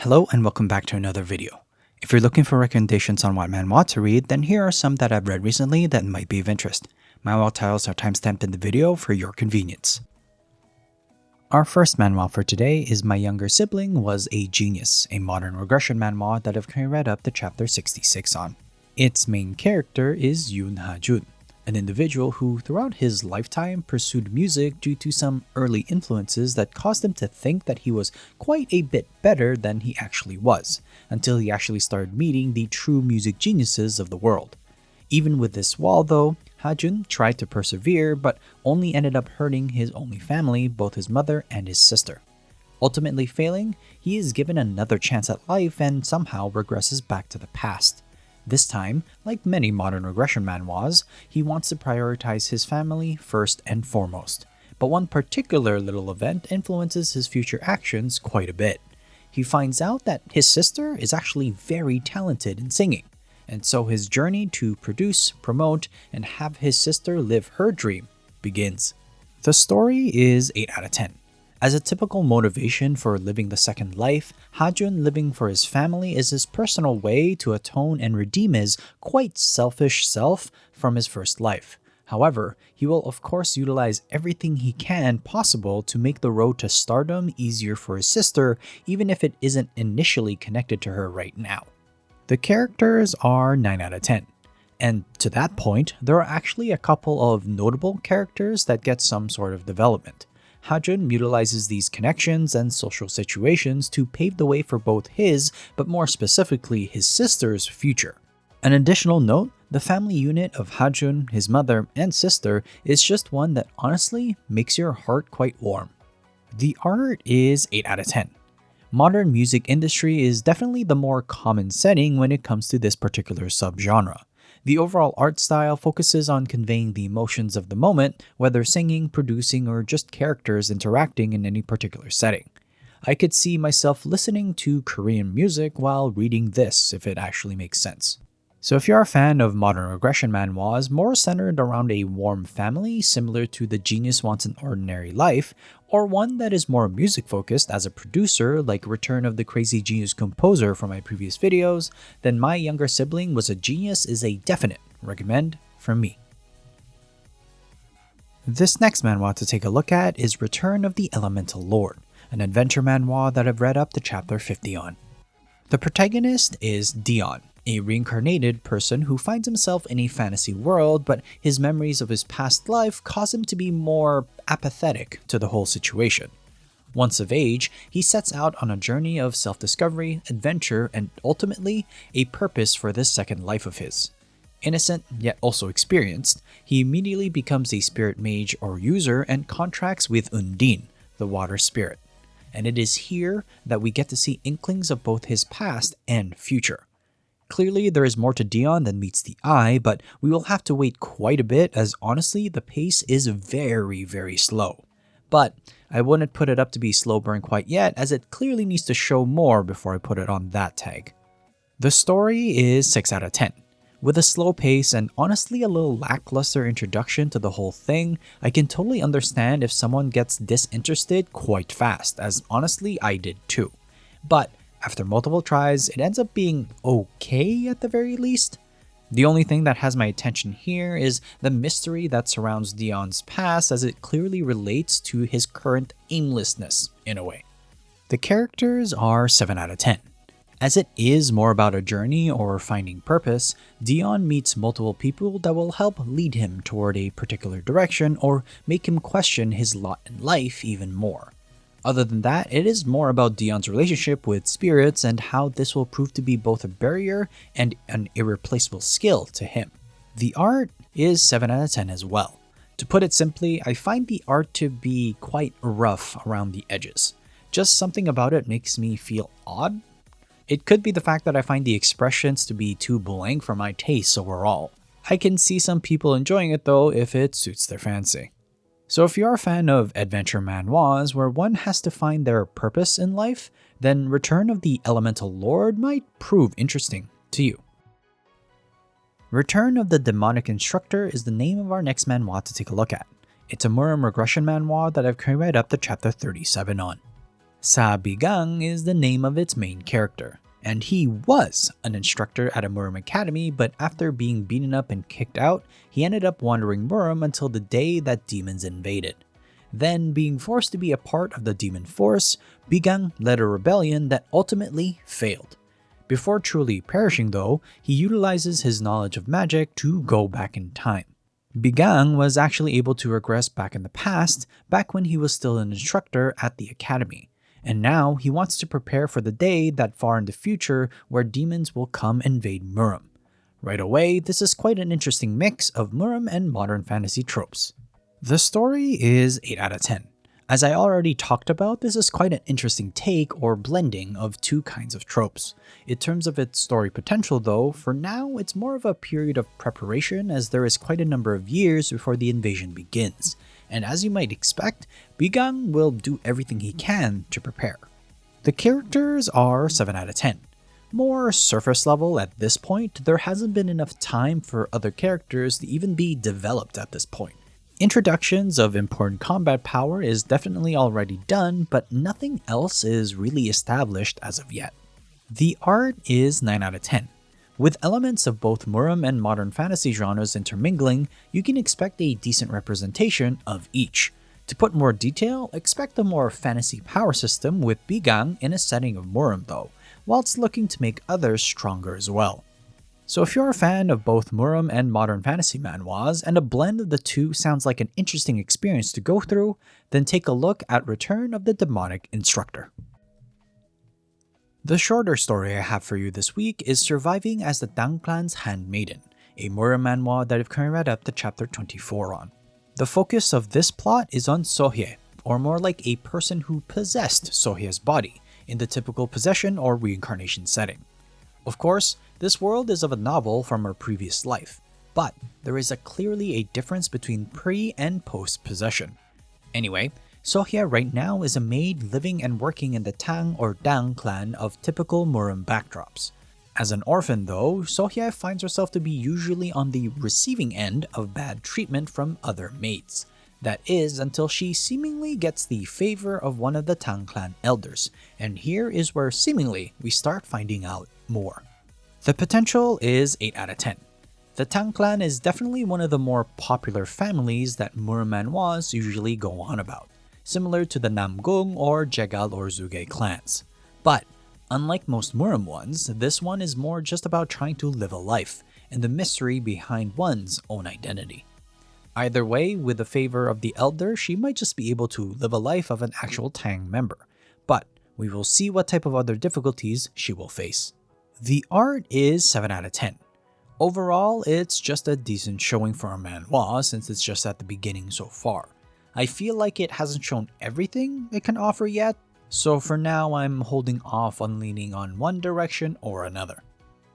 Hello and welcome back to another video. If you're looking for recommendations on what manhwa to read, then here are some that I've read recently that might be of interest. Manhwa titles are timestamped in the video for your convenience. Our first manhwa for today is My Younger Sibling Was a Genius, a modern regression manhwa that I've currently read up to chapter 66 on. Its main character is Yoon Ha-jun, an individual who throughout his lifetime pursued music due to some early influences that caused him to think that he was quite a bit better than he actually was, until he actually started meeting the true music geniuses of the world. Even with this wall though, Ha-jun tried to persevere but only ended up hurting his only family, both his mother and his sister. Ultimately failing, he is given another chance at life and somehow regresses back to the past. This time, like many modern regression manhwas, he wants to prioritize his family first and foremost. But one particular little event influences his future actions quite a bit. He finds out that his sister is actually very talented in singing, and so his journey to produce, promote, and have his sister live her dream begins. The story is 8 out of 10. As a typical motivation for living the second life, Ha-jun living for his family is his personal way to atone and redeem his quite selfish self from his first life. However, he will of course utilize everything he can possible to make the road to stardom easier for his sister, even if it isn't initially connected to her right now. The characters are 9 out of 10. And to that point, there are actually a couple of notable characters that get some sort of development. Ha-jun utilizes these connections and social situations to pave the way for both his, but more specifically his sister's, future. An additional note, the family unit of Ha-jun, his mother, and sister is just one that honestly makes your heart quite warm. The art is 8 out of 10. Modern music industry is definitely the more common setting when it comes to this particular subgenre. The overall art style focuses on conveying the emotions of the moment, whether singing, producing, or just characters interacting in any particular setting. I could see myself listening to Korean music while reading this, if it actually makes sense. So if you're a fan of modern regression manhwas more centered around a warm family similar to The Genius Wants an Ordinary Life, or one that is more music focused as a producer like Return of the Crazy Genius Composer from my previous videos, then My Younger Sibling Was a Genius is a definite recommend from me. This next manhwa to take a look at is Return of the Elemental Lord, an adventure manhwa that I've read up to chapter 50 on. The protagonist is Dion, a reincarnated person who finds himself in a fantasy world, but his memories of his past life cause him to be more apathetic to the whole situation. Once of age, he sets out on a journey of self-discovery, adventure, and ultimately a purpose for this second life of his. Innocent, yet also experienced, he immediately becomes a spirit mage or user and contracts with Undine, the water spirit. And it is here that we get to see inklings of both his past and future. Clearly, there is more to Dion than meets the eye, but we will have to wait quite a bit as honestly, the pace is very slow. But I wouldn't put it up to be slow burn quite yet, as it clearly needs to show more before I put it on that tag. The story is 6 out of 10. With a slow pace and honestly a little lackluster introduction to the whole thing, I can totally understand if someone gets disinterested quite fast, as honestly I did too. But after multiple tries, it ends up being okay at the very least. The only thing that has my attention here is the mystery that surrounds Dion's past, as it clearly relates to his current aimlessness in a way. The characters are 7 out of 10. As it is more about a journey or finding purpose, Dion meets multiple people that will help lead him toward a particular direction or make him question his lot in life even more. Other than that, it is more about Dion's relationship with spirits and how this will prove to be both a barrier and an irreplaceable skill to him. The art is 7 out of 10 as well. To put it simply, I find the art to be quite rough around the edges. Just something about it makes me feel odd. It could be the fact that I find the expressions to be too blank for my tastes overall. I can see some people enjoying it though if it suits their fancy. So if you're a fan of adventure manhwas where one has to find their purpose in life, then Return of the Elemental Lord might prove interesting to you. Return of the Demonic Instructor is the name of our next manhwa to take a look at. It's a Muram regression manhwa that I've currently read up to chapter 37 on. Bigang is the name of its main character, and he was an instructor at a Muram academy, but after being beaten up and kicked out, he ended up wandering Muram until the day that demons invaded. Then, being forced to be a part of the demon force, Bigang led a rebellion that ultimately failed. Before truly perishing though, he utilizes his knowledge of magic to go back in time. Bigang was actually able to regress back in the past, back when he was still an instructor at the academy. And now he wants to prepare for the day that far in the future where demons will come invade Muram. Right away, this is quite an interesting mix of Muram and modern fantasy tropes. The story is 8 out of 10. As I already talked about, this is quite an interesting take or blending of two kinds of tropes. In terms of its story potential though, for now it's more of a period of preparation as there is quite a number of years before the invasion begins. And as you might expect, Bigang will do everything he can to prepare. The characters are 7 out of 10. More surface level at this point, there hasn't been enough time for other characters to even be developed at this point. Introductions of important combat power is definitely already done, but nothing else is really established as of yet. The art is 9 out of 10. With elements of both Muram and modern fantasy genres intermingling, you can expect a decent representation of each. To put more detail, expect a more fantasy power system with Bigang in a setting of Muram though, whilst looking to make others stronger as well. So if you're a fan of both Muram and modern fantasy manhwas, and a blend of the two sounds like an interesting experience to go through, then take a look at Return of the Demonic Instructor. The shorter story I have for you this week is Surviving as the Tang clan's Handmaiden, a Muram manhwa that I've currently read up to chapter 24 on. The focus of this plot is on Sohye, or more like a person who possessed Sohye's body, in the typical possession or reincarnation setting. Of course, this world is of a novel from her previous life, but there is clearly a difference between pre- and post-possession. Anyway, Sohye right now is a maid living and working in the Tang or Tang clan of typical Muram backdrops. As an orphan though, Sohye finds herself to be usually on the receiving end of bad treatment from other maids. That is, until she seemingly gets the favor of one of the Tang clan elders, and here is where seemingly we start finding out more. The potential is 8 out of 10. The Tang clan is definitely one of the more popular families that Muram manhwas usually go on about, similar to the Namgung or Jegal or Zuge clans. But unlike most Muram ones, this one is more just about trying to live a life, and the mystery behind one's own identity. Either way, with the favor of the elder, she might just be able to live a life of an actual Tang member, but we will see what type of other difficulties she will face. The art is 7 out of 10. Overall, it's just a decent showing for a manhwa since it's just at the beginning so far. I feel like it hasn't shown everything it can offer yet, so for now I'm holding off on leaning on one direction or another.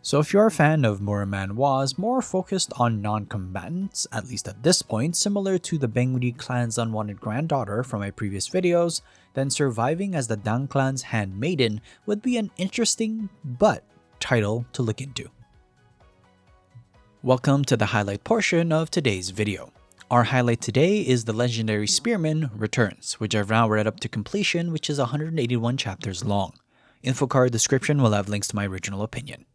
So if you're a fan of Muram manhwas more focused on non-combatants, at least at this point, similar to the Bengri clan's unwanted granddaughter from my previous videos, then Surviving as the Tang clan's Handmaiden would be an interesting but title to look into. Welcome to the highlight portion of today's video. Our highlight today is the legendary Spearman Returns, which I've now read up to completion, which is 181 chapters long. Info card description will have links to my original opinion.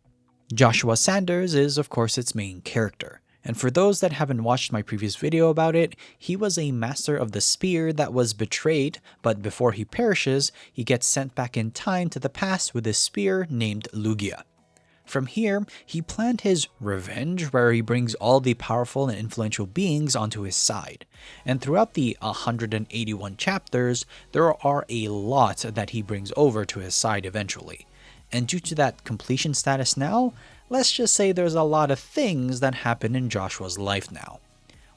Joshua Sanders is of course its main character, and for those that haven't watched my previous video about it, he was a master of the spear that was betrayed, but before he perishes, he gets sent back in time to the past with a spear named Lugia. From here, he planned his revenge where he brings all the powerful and influential beings onto his side. And throughout the 181 chapters, there are a lot that he brings over to his side eventually. And due to that completion status now, let's just say there's a lot of things that happen in Joshua's life now.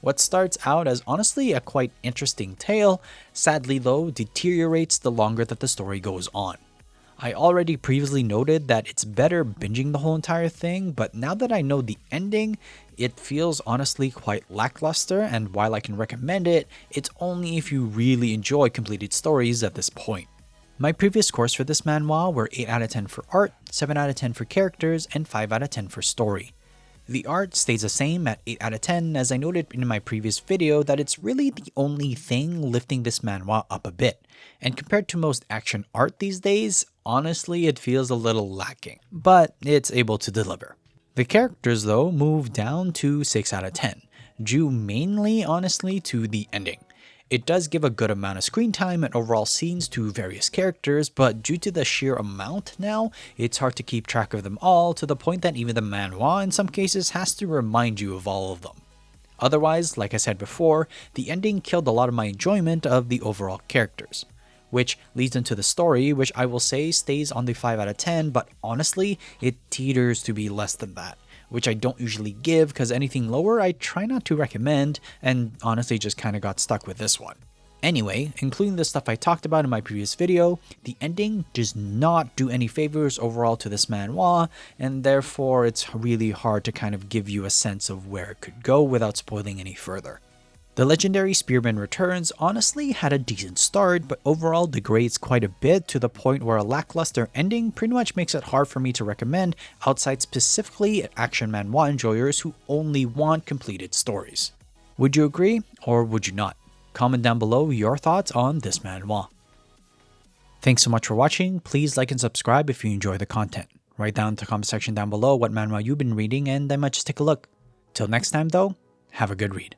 What starts out as honestly a quite interesting tale, sadly though, deteriorates the longer that the story goes on. I already previously noted that it's better binging the whole entire thing, but now that I know the ending, it feels honestly quite lackluster, and while I can recommend it, it's only if you really enjoy completed stories at this point. My previous scores for this manhwa were 8 out of 10 for art, 7 out of 10 for characters, and 5 out of 10 for story. The art stays the same at 8 out of 10, as I noted in my previous video that it's really the only thing lifting this manhwa up a bit, and compared to most action art these days, honestly it feels a little lacking, but it's able to deliver. The characters though move down to 6 out of 10, due mainly honestly to the ending. It does give a good amount of screen time and overall scenes to various characters, but due to the sheer amount now, it's hard to keep track of them all, to the point that even the manhwa in some cases has to remind you of all of them. Otherwise, like I said before, the ending killed a lot of my enjoyment of the overall characters. Which leads into the story, which I will say stays on the 5 out of 10, but honestly, it teeters to be less than that, which I don't usually give because anything lower I try not to recommend, and honestly just kind of got stuck with this one. Anyway, including the stuff I talked about in my previous video, the ending does not do any favors overall to this manhwa, and therefore it's really hard to kind of give you a sense of where it could go without spoiling any further. The legendary Spearman Returns honestly had a decent start, but overall degrades quite a bit to the point where a lackluster ending pretty much makes it hard for me to recommend outside specifically action manhwa enjoyers who only want completed stories. Would you agree or would you not? Comment down below your thoughts on this manhwa. Thanks so much for watching. Please like and subscribe if you enjoy the content. Write down in the comment section down below what manhwa you've been reading and I might just take a look. Till next time though, have a good read.